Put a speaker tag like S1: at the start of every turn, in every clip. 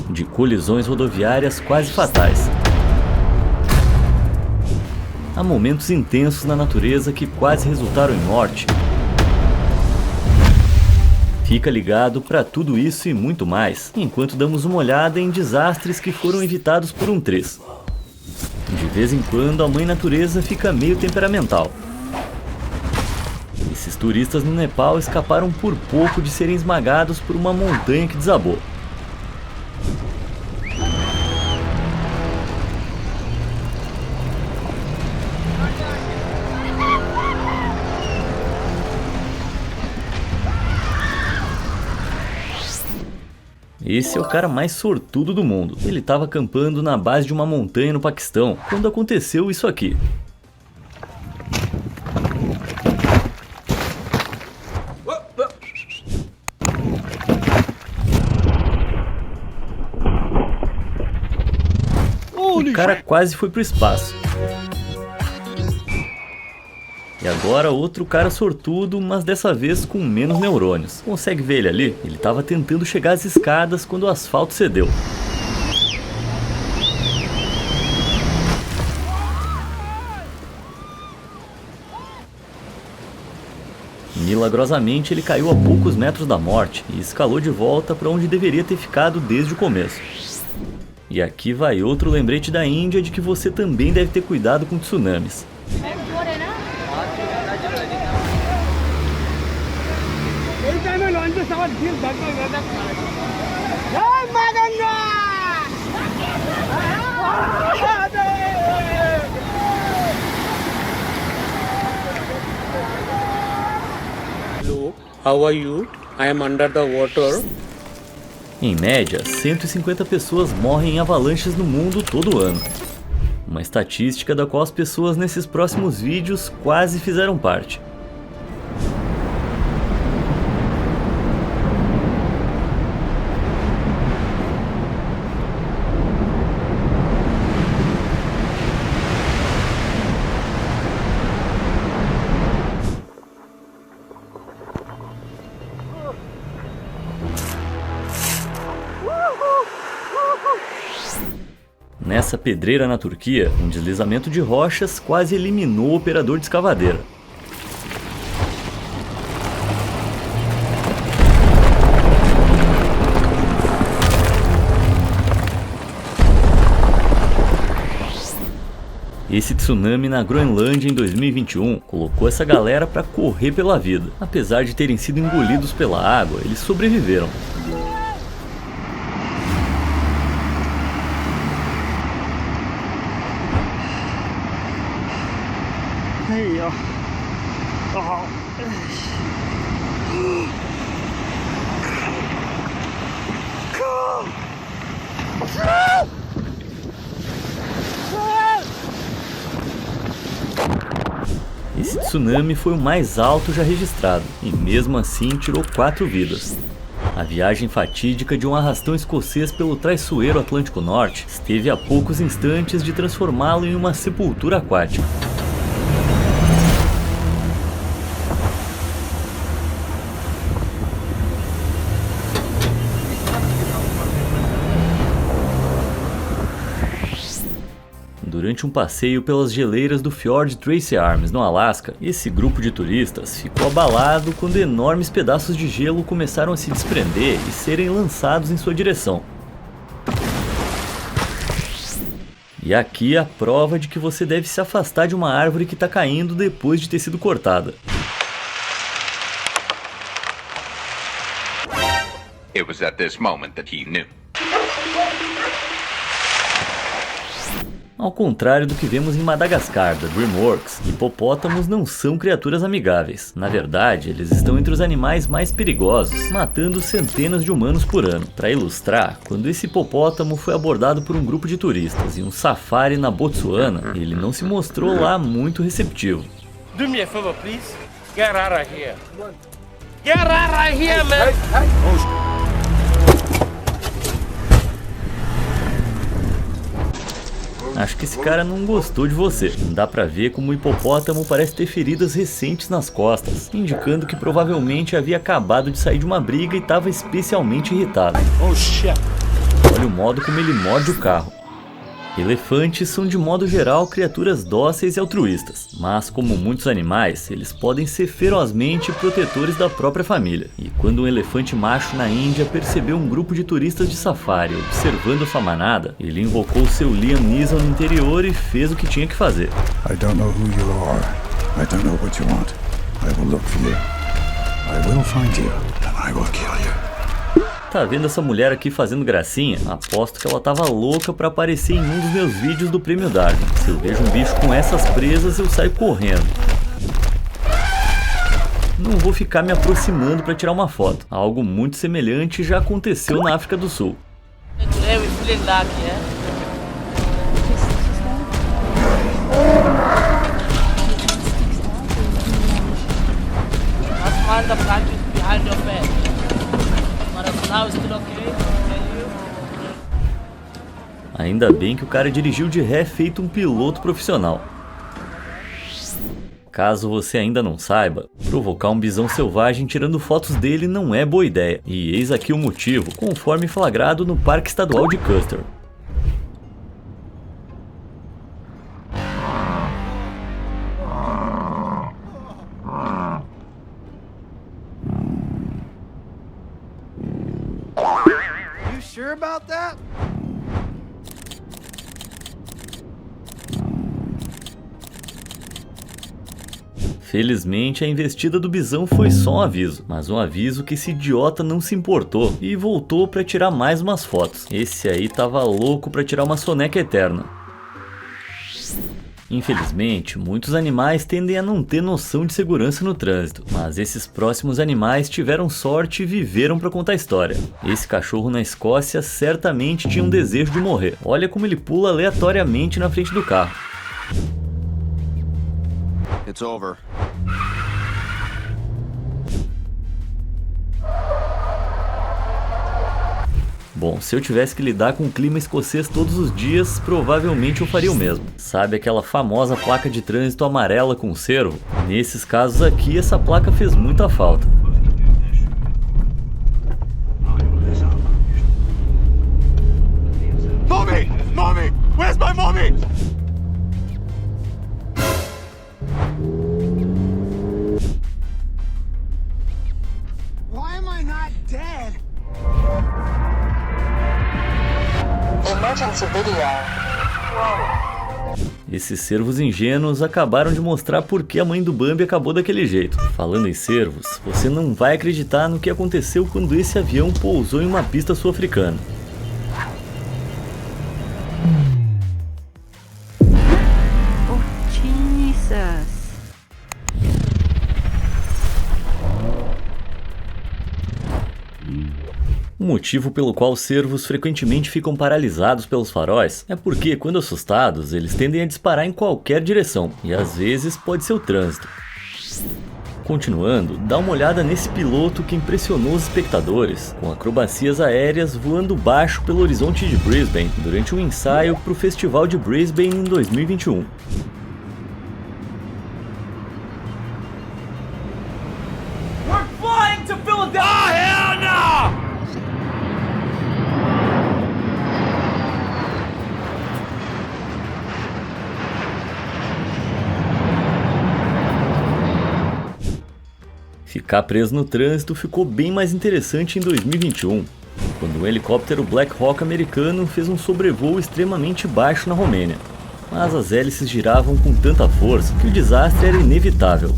S1: de colisões rodoviárias quase fatais. Há momentos intensos na natureza que quase resultaram em morte. Fica ligado para tudo isso e muito mais, enquanto damos uma olhada em desastres que foram evitados por um triz. De vez em quando, a mãe natureza fica meio temperamental. Esses turistas no Nepal escaparam por pouco de serem esmagados por uma montanha que desabou. Esse é o cara mais sortudo do mundo. Ele estava acampando na base de uma montanha no Paquistão, quando aconteceu isso aqui. O cara quase foi pro espaço. E agora outro cara sortudo, mas dessa vez com menos neurônios. Consegue ver ele ali? Ele estava tentando chegar às escadas quando o asfalto cedeu. Milagrosamente ele caiu a poucos metros da morte e escalou de volta para onde deveria ter ficado desde o começo. E aqui vai outro lembrete da Índia de que você também deve ter cuidado com tsunamis.
S2: Hello, how are you? I am under the water.
S1: Em média, 150 pessoas morrem em avalanches no mundo todo ano. Uma estatística da qual as pessoas nesses próximos vídeos quase fizeram parte. Nessa pedreira na Turquia, um deslizamento de rochas quase eliminou o operador de escavadeira. Esse tsunami na Groenlândia em 2021 colocou essa galera para correr pela vida. Apesar de terem sido engolidos pela água, eles sobreviveram. Esse tsunami foi o mais alto já registrado, e mesmo assim tirou 4 vidas. A viagem fatídica de um arrastão escocês pelo traiçoeiro Atlântico Norte esteve a poucos instantes de transformá-lo em uma sepultura aquática. Durante um passeio pelas geleiras do Fjord Tracy Arms, no Alasca, esse grupo de turistas ficou abalado quando enormes pedaços de gelo começaram a se desprender e serem lançados em sua direção. E aqui a prova de que você deve se afastar de uma árvore que está caindo depois de ter sido cortada.
S3: It was at this moment that he knew.
S1: Ao contrário do que vemos em Madagascar, da DreamWorks, hipopótamos não são criaturas amigáveis. Na verdade, eles estão entre os animais mais perigosos, matando centenas de humanos por ano. Para ilustrar, quando esse hipopótamo foi abordado por um grupo de turistas em um safari na Botsuana, ele não se mostrou lá muito receptivo.
S4: Do me a favor, please. Get out of here. Get out of here, man.
S1: Acho que esse cara não gostou de você. Dá pra ver como o hipopótamo parece ter feridas recentes nas costas, indicando que provavelmente havia acabado de sair de uma briga e estava especialmente irritado.
S4: Oh shit.
S1: olha o modo como ele morde o carro. Elefantes são de modo geral criaturas dóceis e altruístas, mas como muitos animais, eles podem ser ferozmente protetores da própria família. E quando um elefante macho na Índia percebeu um grupo de turistas de safari observando sua manada, ele invocou seu Liam Neeson no interior e fez o que tinha que fazer.
S5: I don't know who you are. I don't know what you want. I will look for you. I will find you and I will kill you.
S1: Tá vendo essa mulher aqui fazendo gracinha? Aposto que ela tava louca pra aparecer em um dos meus vídeos do Prêmio Darwin. Se eu vejo um bicho com essas presas, eu saio correndo. Não vou ficar me aproximando pra tirar uma foto. Algo muito semelhante já aconteceu na África do Sul. Ainda bem que o cara dirigiu de ré feito um piloto profissional. Caso você ainda não saiba, provocar um bisão selvagem tirando fotos dele não é boa ideia. E eis aqui o motivo, conforme flagrado no Parque Estadual de Custer.
S6: You sure about that?
S1: Felizmente, a investida do bisão foi só um aviso, mas um aviso que esse idiota não se importou e voltou pra tirar mais umas fotos. Esse aí tava louco pra tirar uma soneca eterna. Infelizmente, muitos animais tendem a não ter noção de segurança no trânsito, mas esses próximos animais tiveram sorte e viveram para contar a história. Esse cachorro na Escócia certamente tinha um desejo de morrer. Olha como ele pula aleatoriamente na frente do carro.
S6: It's over.
S1: Bom, se eu tivesse que lidar com o clima escocês todos os dias, provavelmente eu faria o mesmo. Sabe aquela famosa placa de trânsito amarela com cervo? Nesses casos aqui, essa placa fez muita falta.
S6: Mommy! Mommy! Where's my mommy? Why am I not dead?
S7: Emergency video.
S1: Esses cervos ingênuos acabaram de mostrar por que a mãe do Bambi acabou daquele jeito. Falando em cervos, você não vai acreditar no que aconteceu quando esse avião pousou em uma pista sul-africana. O motivo pelo qual os cervos frequentemente ficam paralisados pelos faróis é porque, quando assustados, eles tendem a disparar em qualquer direção, e às vezes pode ser o trânsito. Continuando, dá uma olhada nesse piloto que impressionou os espectadores, com acrobacias aéreas voando baixo pelo horizonte de Brisbane, durante um ensaio para o Festival de Brisbane em 2021.
S4: We're flying to Philadelphia! Oh, hell no!
S1: Ficar preso no trânsito ficou bem mais interessante em 2021, quando um helicóptero Black Hawk americano fez um sobrevoo extremamente baixo na Romênia. Mas as hélices giravam com tanta força que o desastre era inevitável.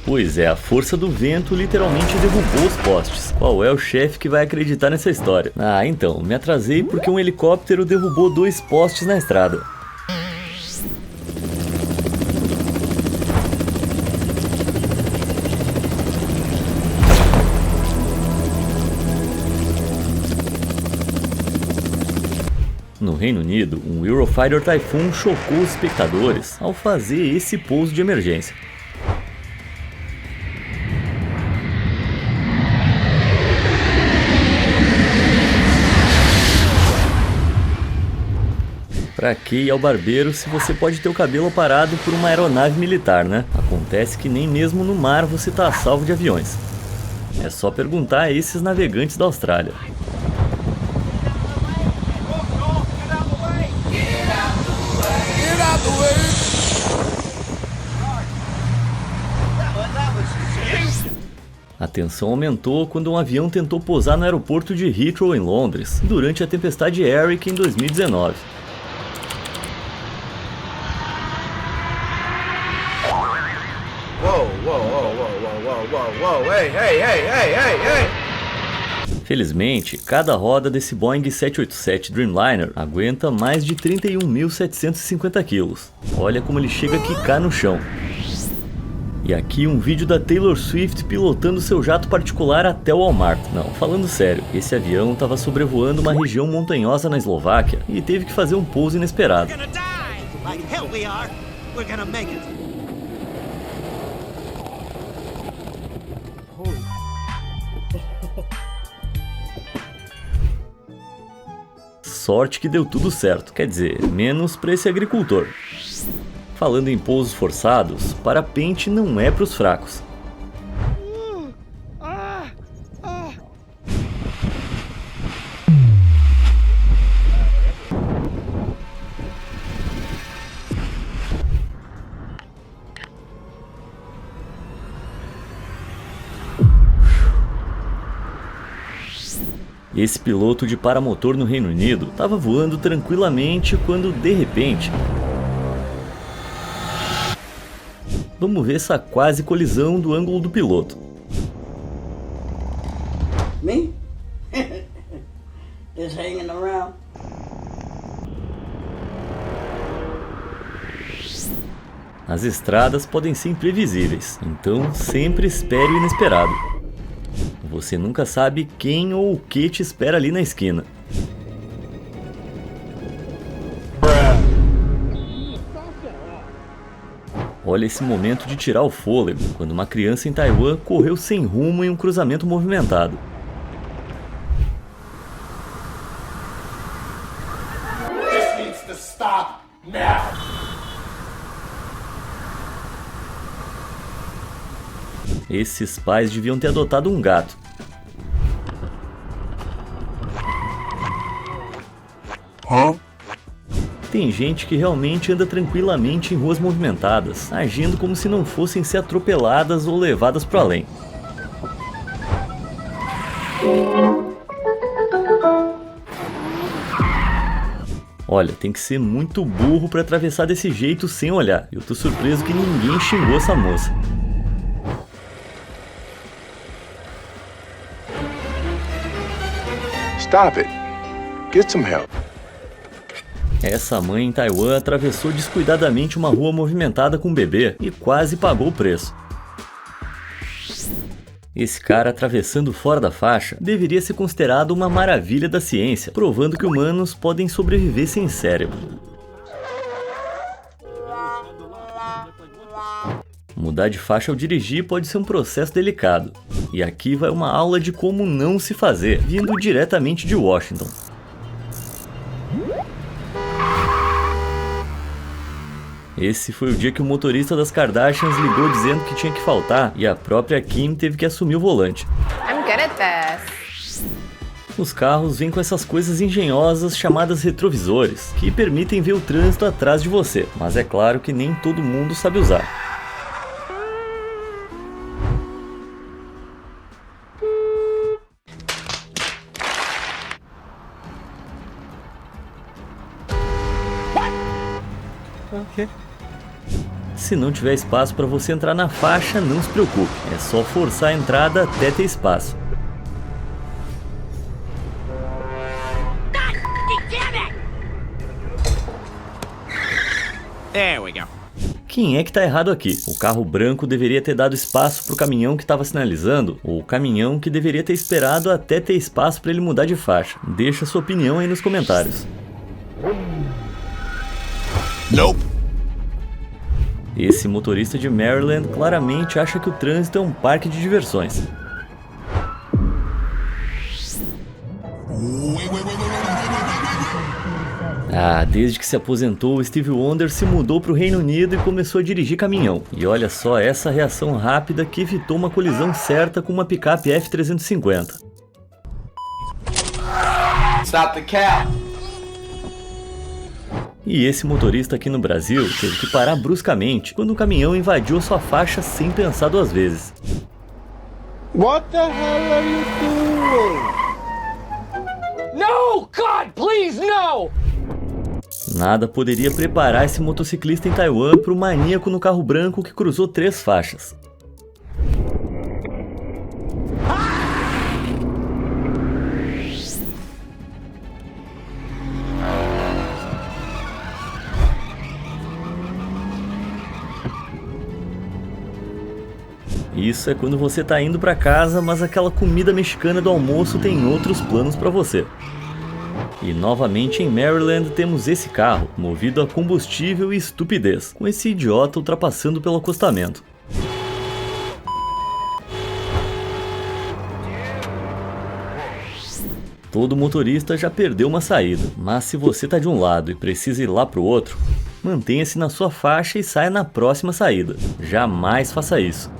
S1: Pois é, a força do vento literalmente derrubou os postes. Qual é o chefe que vai acreditar nessa história? Ah, então, me atrasei porque um helicóptero derrubou 2 postes na estrada. No Reino Unido, um Eurofighter Typhoon chocou os espectadores ao fazer esse pouso de emergência. Pra que ir ao barbeiro se você pode ter o cabelo aparado por uma aeronave militar, né? Acontece que nem mesmo no mar você tá a salvo de aviões. É só perguntar a esses navegantes da Austrália. A tensão aumentou quando um avião tentou pousar no aeroporto de Heathrow, em Londres, durante a tempestade Eric em 2019. Felizmente, cada roda desse Boeing 787 Dreamliner aguenta mais de 31.750 quilos. Olha como ele chega a quicar no chão. E aqui um vídeo da Taylor Swift pilotando seu jato particular até o Walmart. Não, falando sério, esse avião estava sobrevoando uma região montanhosa na Eslováquia e teve que fazer um pouso inesperado. Sorte que deu tudo certo, quer dizer, menos para esse agricultor. Falando em pousos forçados, parapente não é para os fracos. Esse piloto de paramotor no Reino Unido estava voando tranquilamente quando, de repente... Vamos ver essa quase colisão do ângulo do piloto.
S7: Me? Just hanging around.
S1: As estradas podem ser imprevisíveis, então sempre espere o inesperado. Você nunca sabe quem ou o que te espera ali na esquina. Olha esse momento de tirar o fôlego, quando uma criança em Taiwan correu sem rumo em um cruzamento movimentado.
S6: This needs to stop now.
S1: Esses pais deviam ter adotado um gato. Tem gente que realmente anda tranquilamente em ruas movimentadas, agindo como se não fossem ser atropeladas ou levadas para além. Olha, tem que ser muito burro para atravessar desse jeito sem olhar. Eu tô surpreso que ninguém xingou essa moça.
S8: Stop it. Get some help.
S1: Essa mãe em Taiwan atravessou descuidadamente uma rua movimentada com um bebê e quase pagou o preço. Esse cara atravessando fora da faixa deveria ser considerado uma maravilha da ciência, provando que humanos podem sobreviver sem cérebro. Mudar de faixa ao dirigir pode ser um processo delicado. E aqui vai uma aula de como não se fazer, vindo diretamente de Washington. Esse foi o dia que o motorista das Kardashians ligou dizendo que tinha que faltar e a própria Kim teve que assumir o volante.
S9: I'm good at this.
S1: Os carros vêm com essas coisas engenhosas chamadas retrovisores, que permitem ver o trânsito atrás de você, mas é claro que nem todo mundo sabe usar. Se não tiver espaço para você entrar na faixa, não se preocupe, é só forçar a entrada até ter espaço.
S6: There we go.
S1: Quem é que tá errado aqui? O carro branco deveria ter dado espaço pro caminhão que estava sinalizando, ou o caminhão que deveria ter esperado até ter espaço para ele mudar de faixa? Deixa sua opinião aí nos comentários.
S6: Nope.
S1: Esse motorista de Maryland claramente acha que o trânsito é um parque de diversões. Desde que se aposentou, Stevie Wonder se mudou para o Reino Unido e começou a dirigir caminhão. E olha só essa reação rápida que evitou uma colisão certa com uma picape F350.
S6: Stop the cap.
S1: E esse motorista aqui no Brasil teve que parar bruscamente quando o caminhão invadiu sua faixa sem pensar duas vezes.
S6: What the hell are you doing?
S4: No! God, please, no!
S1: Nada poderia preparar esse motociclista em Taiwan para o maníaco no carro branco que cruzou 3 faixas. Isso é quando você tá indo pra casa, mas aquela comida mexicana do almoço tem outros planos pra você. E novamente em Maryland temos esse carro, movido a combustível e estupidez, com esse idiota ultrapassando pelo acostamento. Todo motorista já perdeu uma saída, mas se você tá de um lado e precisa ir lá pro outro, mantenha-se na sua faixa e saia na próxima saída. Jamais faça isso.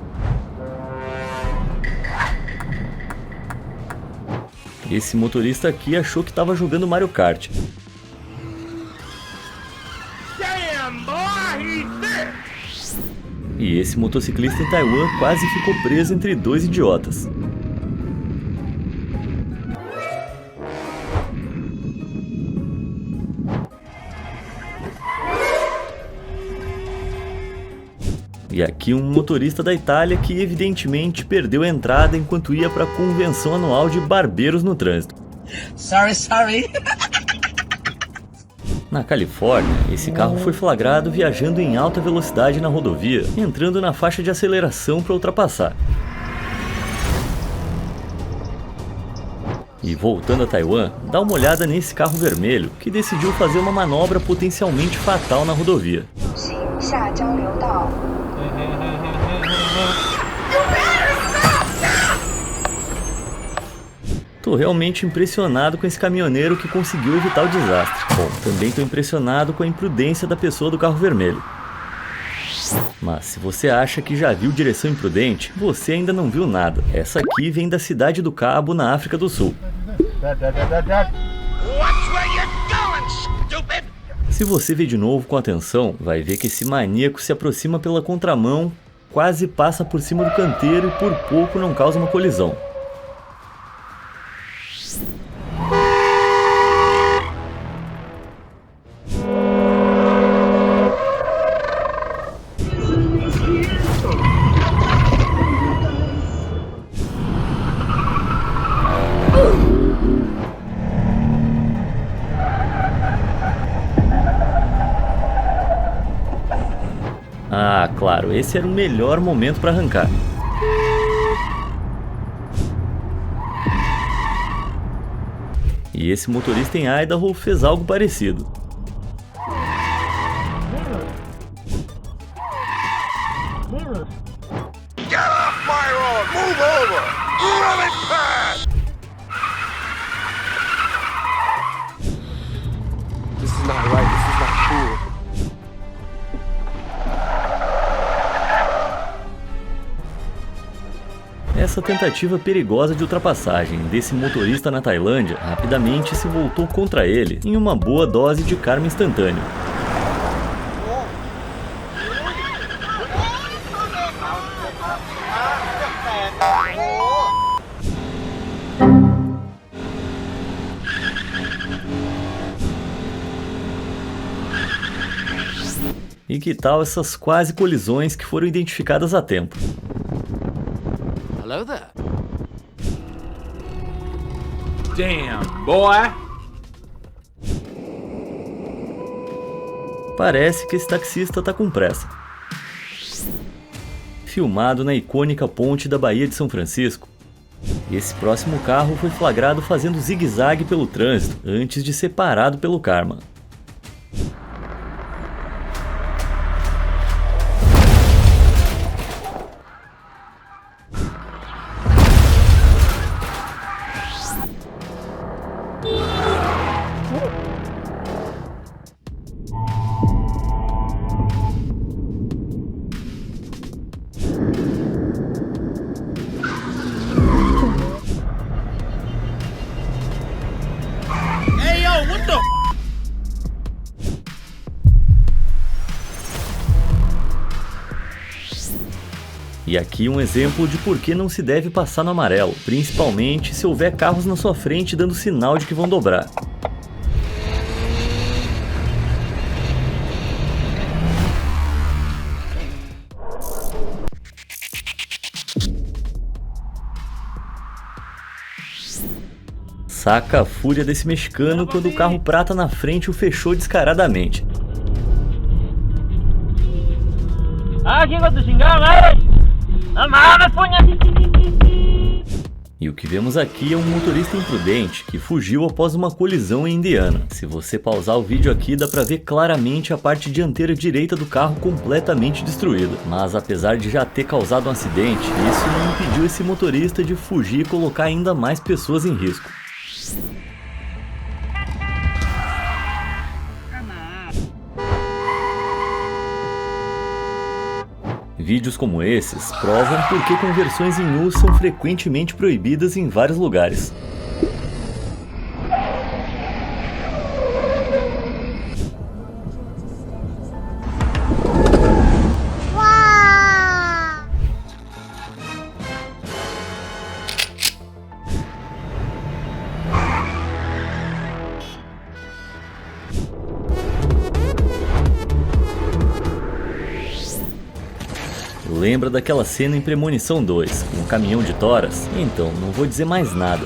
S1: Esse motorista aqui achou que estava jogando Mario Kart. E esse motociclista em Taiwan quase ficou preso entre 2 idiotas. E aqui um motorista da Itália que evidentemente perdeu a entrada enquanto ia para a convenção anual de barbeiros no trânsito.
S7: Sorry.
S1: Na Califórnia, esse carro foi flagrado viajando em alta velocidade na rodovia, entrando na faixa de aceleração para ultrapassar. E voltando a Taiwan, dá uma olhada nesse carro vermelho que decidiu fazer uma manobra potencialmente fatal na rodovia. Tô realmente impressionado com esse caminhoneiro que conseguiu evitar o desastre. Bom, também tô impressionado com a imprudência da pessoa do carro vermelho. Mas se você acha que já viu direção imprudente, você ainda não viu nada. Essa aqui vem da cidade do Cabo, na África do Sul. Se você ver de novo com atenção, vai ver que esse maníaco se aproxima pela contramão, quase passa por cima do canteiro e por pouco não causa uma colisão. Claro, esse era o melhor momento para arrancar. E esse motorista em Idaho fez algo parecido.
S8: Get off my road! Move over! Really fast!
S2: This is not right. This is not cool.
S1: Essa tentativa perigosa de ultrapassagem desse motorista na Tailândia rapidamente se voltou contra ele em uma boa dose de karma instantâneo. E que tal essas quase colisões que foram identificadas a tempo?
S4: Hello there. Damn, boy.
S1: Parece que esse taxista tá com pressa. Filmado na icônica ponte da Baía de São Francisco, esse próximo carro foi flagrado fazendo zigue-zague pelo trânsito antes de ser parado pelo karma. E aqui um exemplo de por que não se deve passar no amarelo, principalmente se houver carros na sua frente dando sinal de que vão dobrar. Saca a fúria desse mexicano quando o carro prata na frente o fechou descaradamente. E o que vemos aqui é um motorista imprudente que fugiu após uma colisão em Indiana. Se você pausar o vídeo aqui, dá pra ver claramente a parte dianteira direita do carro completamente destruída. Mas apesar de já ter causado um acidente, isso não impediu esse motorista de fugir e colocar ainda mais pessoas em risco. Vídeos como esses provam por que conversões em U são frequentemente proibidas em vários lugares. Lembra daquela cena em Premonição 2, com um caminhão de toras? Então, não vou dizer mais nada.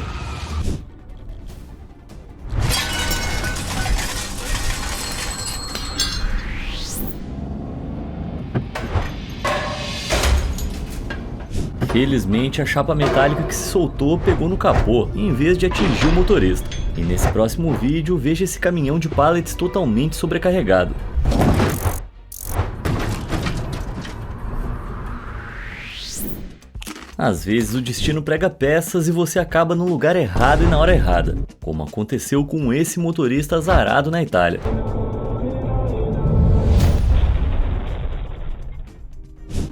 S1: Felizmente, a chapa metálica que se soltou pegou no capô, em vez de atingir o motorista. E nesse próximo vídeo, veja esse caminhão de pallets totalmente sobrecarregado. Às vezes o destino prega peças e você acaba no lugar errado e na hora errada, como aconteceu com esse motorista azarado na Itália.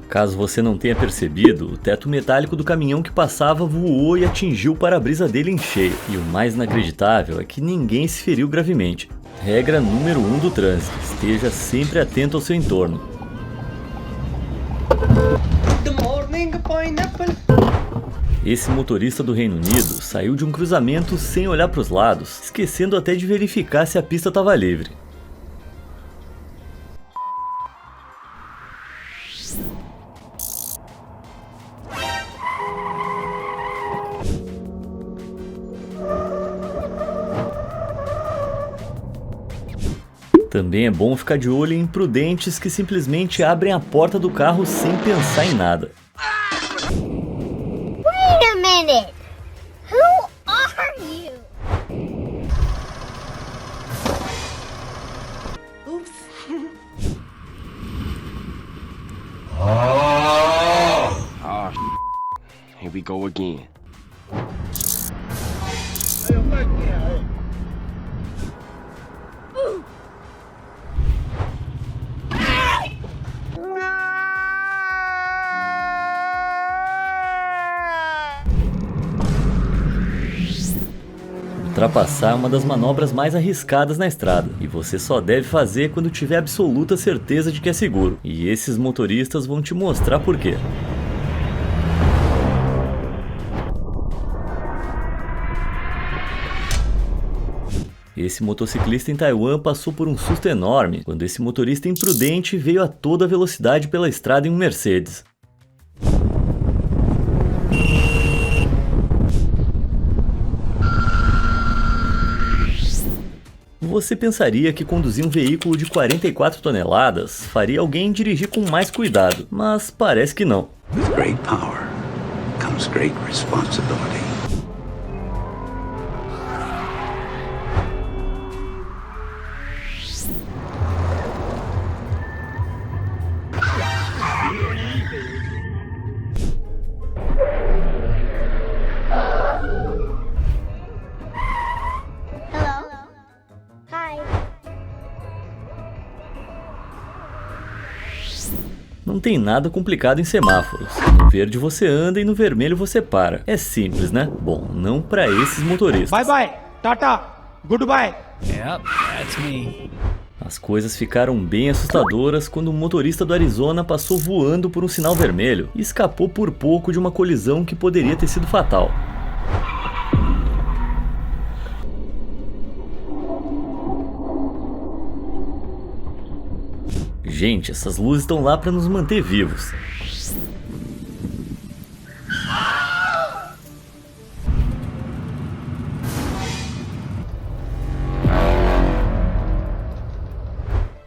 S1: Caso você não tenha percebido, o teto metálico do caminhão que passava voou e atingiu o para-brisa dele em cheio. E o mais inacreditável é que ninguém se feriu gravemente. Regra número 1 do trânsito: esteja sempre atento ao seu entorno. Esse motorista do Reino Unido saiu de um cruzamento sem olhar para os lados, esquecendo até de verificar se a pista estava livre. Também é bom ficar de olho em imprudentes que simplesmente abrem a porta do carro sem pensar em nada.
S10: Wait a minute! Who are you? Oops.
S11: Oh, here we go again.
S1: Ultrapassar é uma das manobras mais arriscadas na estrada, e você só deve fazer quando tiver absoluta certeza de que é seguro. E esses motoristas vão te mostrar por quê. Esse motociclista em Taiwan passou por um susto enorme quando esse motorista imprudente veio a toda velocidade pela estrada em um Mercedes. Você pensaria que conduzir um veículo de 44 toneladas faria alguém dirigir com mais cuidado, mas parece que não.
S5: With great power comes great responsibility.
S1: Não tem nada complicado em semáforos. No verde você anda e no vermelho você para. É simples, né? Bom, não para esses motoristas.
S2: Bye bye, Tata, goodbye.
S7: Yep, that's me.
S1: As coisas ficaram bem assustadoras quando o motorista do Arizona passou voando por um sinal vermelho e escapou por pouco de uma colisão que poderia ter sido fatal. Gente, essas luzes estão lá para nos manter vivos.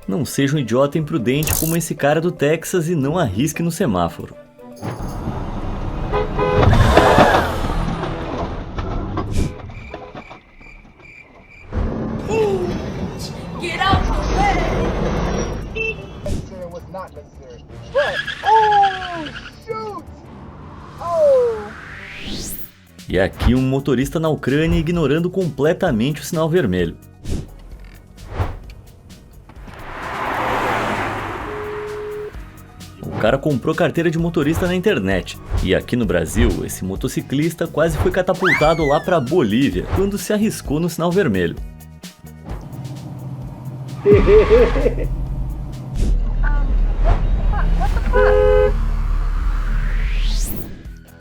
S1: Não seja um idiota imprudente como esse cara do Texas e não arrisque no semáforo.
S10: Get out the way!
S6: was not necessary. But, oh, shoot! Oh!
S1: E aqui um motorista na Ucrânia ignorando completamente o sinal vermelho. O cara comprou carteira de motorista na internet. E aqui no Brasil, esse motociclista quase foi catapultado lá pra Bolívia quando se arriscou no sinal vermelho.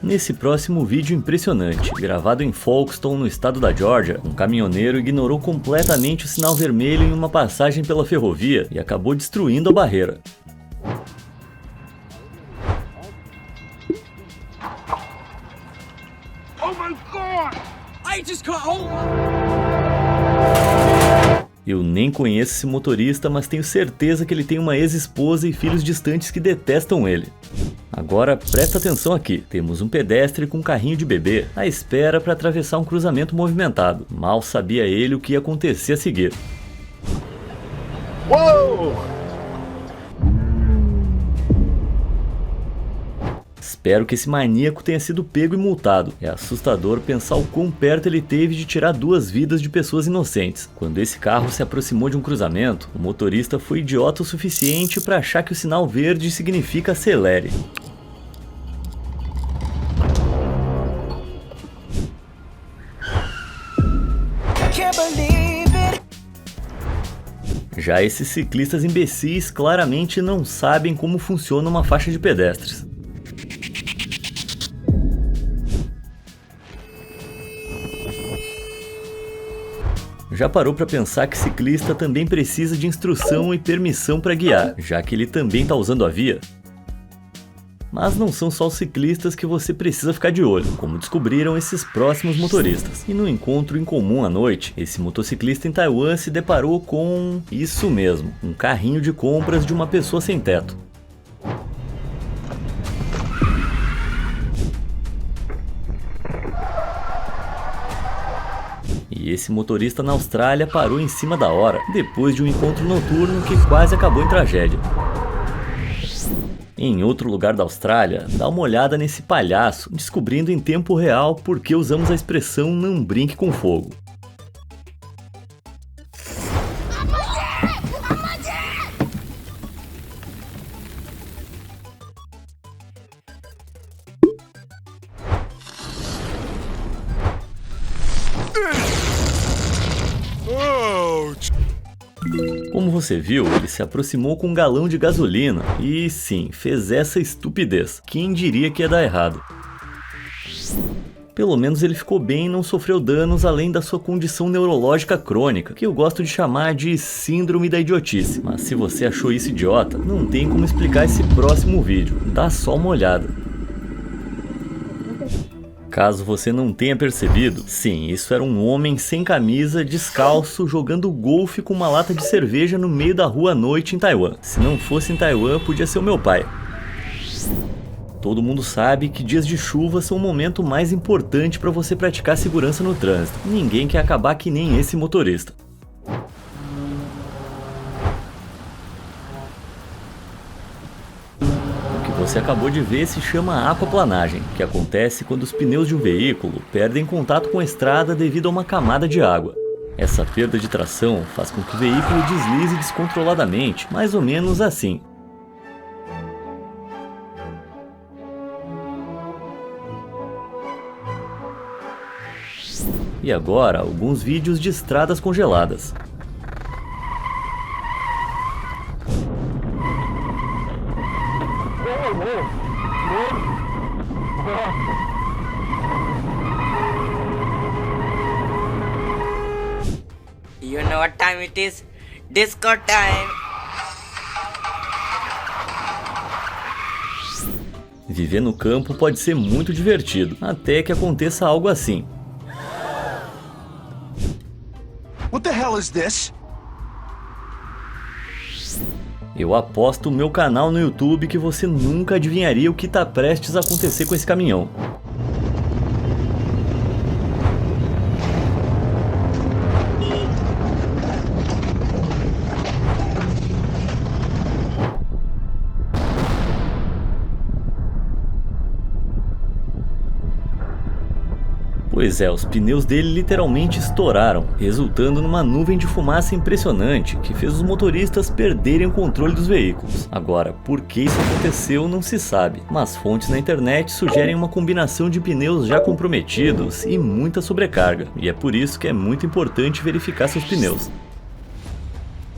S1: Nesse próximo vídeo impressionante, gravado em Folkestone, no estado da Georgia, um caminhoneiro ignorou completamente o sinal vermelho em uma passagem pela ferrovia e acabou destruindo a barreira.
S8: Oh my God! I just caught hold.
S1: Eu nem conheço esse motorista, mas tenho certeza que ele tem uma ex-esposa e filhos distantes que detestam ele. Agora presta atenção aqui, temos um pedestre com um carrinho de bebê à espera para atravessar um cruzamento movimentado. Mal sabia ele o que ia acontecer a seguir.
S8: Whoa!
S1: Espero que esse maníaco tenha sido pego e multado. É assustador pensar o quão perto ele teve de tirar 2 vidas de pessoas inocentes. Quando esse carro se aproximou de um cruzamento, o motorista foi idiota o suficiente para achar que o sinal verde significa acelere. Já esses ciclistas imbecis claramente não sabem como funciona uma faixa de pedestres. Já parou para pensar que ciclista também precisa de instrução e permissão para guiar, já que ele também está usando a via? Mas não são só os ciclistas que você precisa ficar de olho, como descobriram esses próximos motoristas. E no encontro em comum à noite, esse motociclista em Taiwan se deparou com isso mesmo, um carrinho de compras de uma pessoa sem teto. E esse motorista na Austrália parou em cima da hora, depois de um encontro noturno que quase acabou em tragédia. Em outro lugar da Austrália, dá uma olhada nesse palhaço, descobrindo em tempo real por que usamos a expressão não brinque com fogo. Como você viu, ele se aproximou com um galão de gasolina e sim, fez essa estupidez. Quem diria que ia dar errado? Pelo menos ele ficou bem e não sofreu danos além da sua condição neurológica crônica, que eu gosto de chamar de síndrome da idiotice. Mas se você achou isso idiota, não tem como explicar esse próximo vídeo. Dá só uma olhada. Caso você não tenha percebido, sim, isso era um homem sem camisa, descalço, jogando golfe com uma lata de cerveja no meio da rua à noite em Taiwan. Se não fosse em Taiwan, podia ser o meu pai. Todo mundo sabe que dias de chuva são o momento mais importante para você praticar segurança no trânsito. Ninguém quer acabar que nem esse motorista. Você acabou de ver se chama aquaplanagem, que acontece quando os pneus de um veículo perdem contato com a estrada devido a uma camada de água. Essa perda de tração faz com que o veículo deslize descontroladamente, mais ou menos assim. E agora, alguns vídeos de estradas congeladas.
S7: You know what time it is? Disco time!
S1: Viver no campo pode ser muito divertido, até que aconteça algo assim.
S8: What the hell is this?
S1: Eu aposto o meu canal no YouTube que você nunca adivinharia o que tá prestes a acontecer com esse caminhão. Pois é, os pneus dele literalmente estouraram, resultando numa nuvem de fumaça impressionante que fez os motoristas perderem o controle dos veículos. Agora, por que isso aconteceu não se sabe, mas fontes na internet sugerem uma combinação de pneus já comprometidos e muita sobrecarga, e é por isso que é muito importante verificar seus pneus.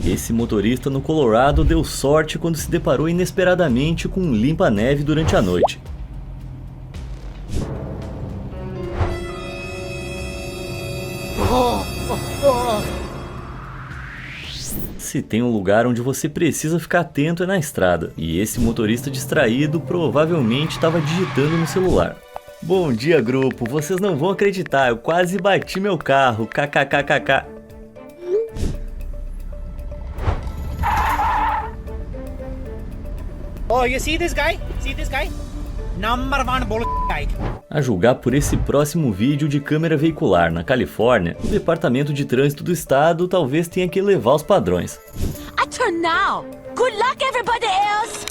S1: Esse motorista no Colorado deu sorte quando se deparou inesperadamente com um limpa-neve durante a noite. Se tem um lugar onde você precisa ficar atento é na estrada, e esse motorista distraído provavelmente estava digitando no celular. Bom dia, grupo, vocês não vão acreditar, eu quase bati meu carro, kkkk.
S7: Oh, you see this guy? See this guy? Number one bull guy.
S1: A julgar por esse próximo vídeo de câmera veicular na Califórnia, o Departamento de Trânsito do estado talvez tenha que elevar os padrões.
S10: I turn now. Good luck, everybody else.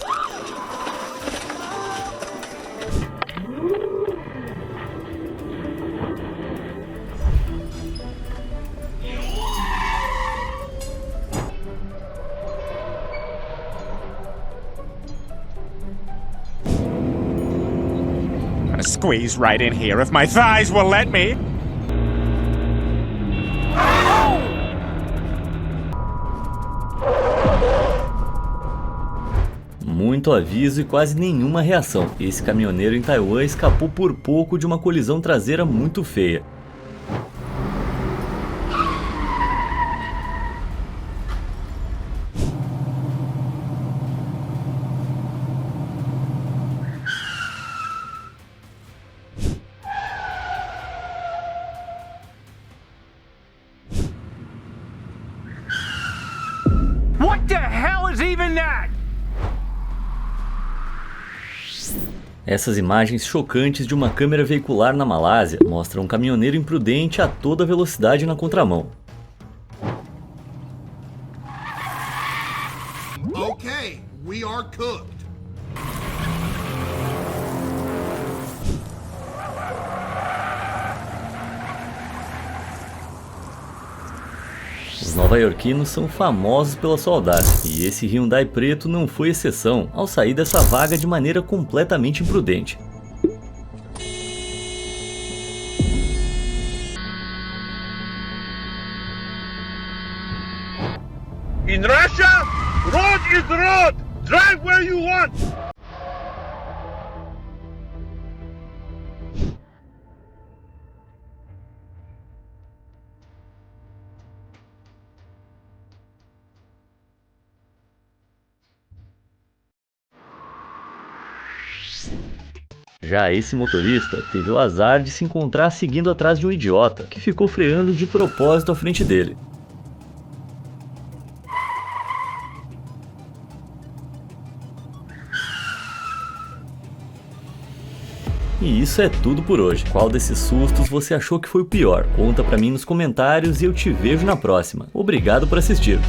S12: Squeeze right in here if my thighs will let me.
S1: Muito aviso e quase nenhuma reação. Esse caminhoneiro em Taiwan escapou por pouco de uma colisão traseira muito feia.
S4: What the hell is even that?
S1: Essas imagens chocantes de uma câmera veicular na Malásia mostram um caminhoneiro imprudente a toda velocidade na contramão.
S6: Okay, we are cooked.
S1: Os nova-iorquinos são famosos pela sua audácia, e esse Hyundai preto não foi exceção ao sair dessa vaga de maneira completamente imprudente.
S8: In Russia, road is road. Drive where you want.
S1: Já esse motorista teve o azar de se encontrar seguindo atrás de um idiota, que ficou freando de propósito à frente dele. E isso é tudo por hoje. Qual desses sustos você achou que foi o pior? Conta pra mim nos comentários e eu te vejo na próxima. Obrigado por assistir.